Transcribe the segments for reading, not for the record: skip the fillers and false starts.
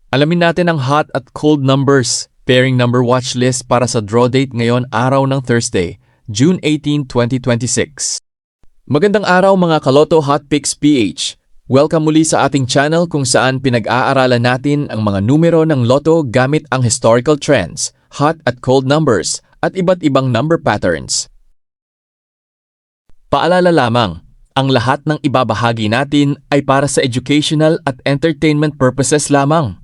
Alamin natin ang hot at cold numbers, pairing number watch list para sa draw date ngayon araw ng Thursday, June 18, 2026. Magandang araw mga Kaloto Hot Picks PH. Welcome muli sa ating channel kung saan pinag-aaralan natin ang mga numero ng loto gamit ang historical trends, hot at cold numbers, at iba't ibang number patterns. Paalala lamang, ang lahat ng ibabahagi natin ay para sa educational at entertainment purposes lamang.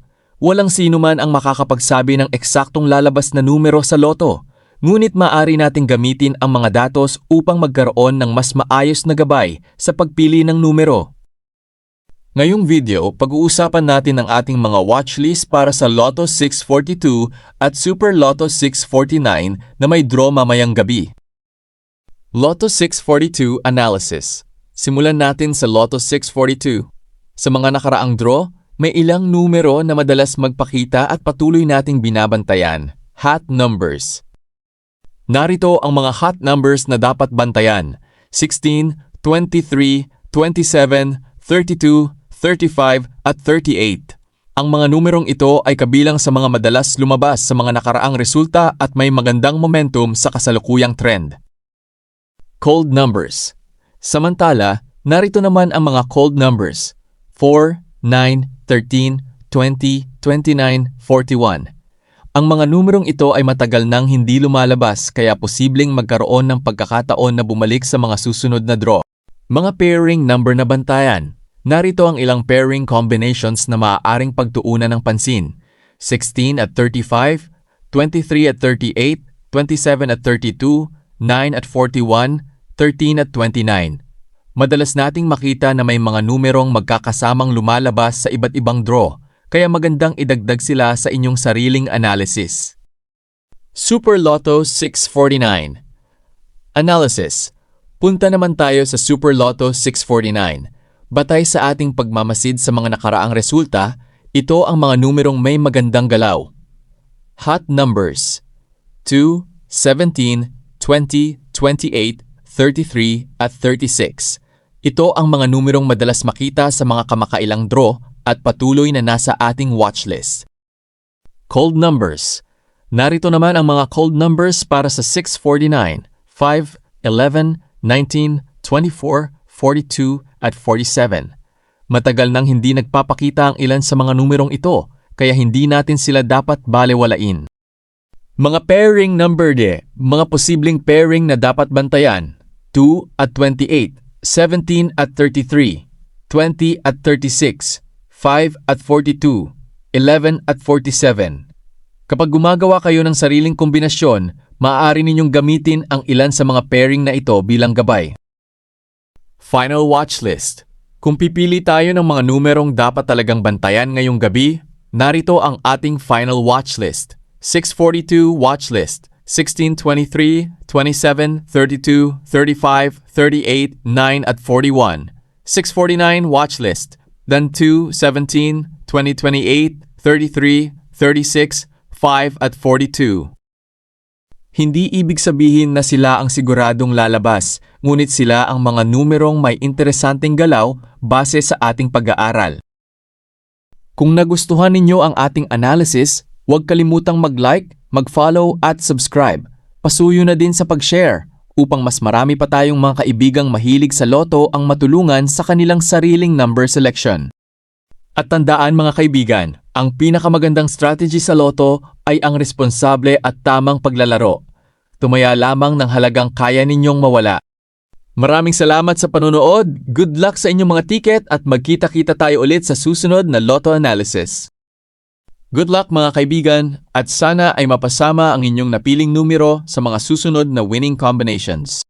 Walang sino man ang makakapagsabi ng eksaktong lalabas na numero sa loto, ngunit maaari nating gamitin ang mga datos upang magkaroon ng mas maayos na gabay sa pagpili ng numero. Ngayong video, pag-uusapan natin ang ating mga watchlist para sa Lotto 642 at Super Lotto 649 na may draw mamayang gabi. Lotto 642 Analysis. Simulan natin sa Lotto 642. Sa mga nakaraang draw, may ilang numero na madalas magpakita at patuloy nating binabantayan, hot numbers. Narito ang mga hot numbers na dapat bantayan: 16, 23, 27, 32, 35 at 38. Ang mga numerong ito ay kabilang sa mga madalas lumabas sa mga nakaraang resulta at may magandang momentum sa kasalukuyang trend. Cold numbers. Samantala, narito naman ang mga cold numbers: 4, 9, 13, 20, 29, 41. Ang mga numerong ito ay matagal nang hindi lumalabas kaya posibleng magkaroon ng pagkakataon na bumalik sa mga susunod na draw. Mga pairing number na bantayan. Narito ang ilang pairing combinations na maaaring pagtuunan ng pansin: 16 at 35, 23 at 38, 27 at 32, 9 at 41, 13 at 29. Madalas nating makita na may mga numerong magkakasamang lumalabas sa iba't ibang draw, kaya magandang idagdag sila sa inyong sariling analysis. Super Lotto 649 Analysis. Punta naman tayo sa Super Lotto 649. Batay sa ating pagmamasid sa mga nakaraang resulta, ito ang mga numerong may magandang galaw. Hot numbers: 2, 17, 20, 28, 33 at 36. Ito ang mga numerong madalas makita sa mga kamakailang draw at patuloy na nasa ating watchlist. Cold numbers. Narito naman ang mga cold numbers para sa 649, 5, 11, 19, 24, 42 at 47. Matagal nang hindi nagpapakita ang ilan sa mga numerong ito, kaya hindi natin sila dapat balewalain. Mga pairing number mga posibleng pairing na dapat bantayan: 2 at 28, 17 at 33, 20 at 36, 5 at 42, 11 at 47. Kapag gumagawa kayo ng sariling kombinasyon, maaari ninyong gamitin ang ilan sa mga pairing na ito bilang gabay. Final watchlist. Kung pipili tayo ng mga numerong dapat talagang bantayan ngayong gabi, narito ang ating final watchlist. 642 watchlist. 16, 23, 27, 32, 35, 38, 9 at 41. 649 watchlist. Then 2, 17, 20, 28, 33, 36, 5 at 42. Hindi ibig sabihin na sila ang siguradong lalabas, ngunit sila ang mga numerong may interesanteng galaw base sa ating pag-aaral. Kung nagustuhan ninyo ang ating analysis, huwag kalimutang mag-like, mag-follow at subscribe. Pasuyo na din sa pag-share upang mas marami pa tayong mga kaibigang mahilig sa loto ang matulungan sa kanilang sariling number selection. At tandaan mga kaibigan, ang pinakamagandang strategy sa loto ay ang responsable at tamang paglalaro. Tumaya lamang ng halagang kaya ninyong mawala. Maraming salamat sa panonood, good luck sa inyong mga ticket at magkita-kita tayo ulit sa susunod na Lotto Analysis. Good luck mga kaibigan at sana ay mapasama ang inyong napiling numero sa mga susunod na winning combinations.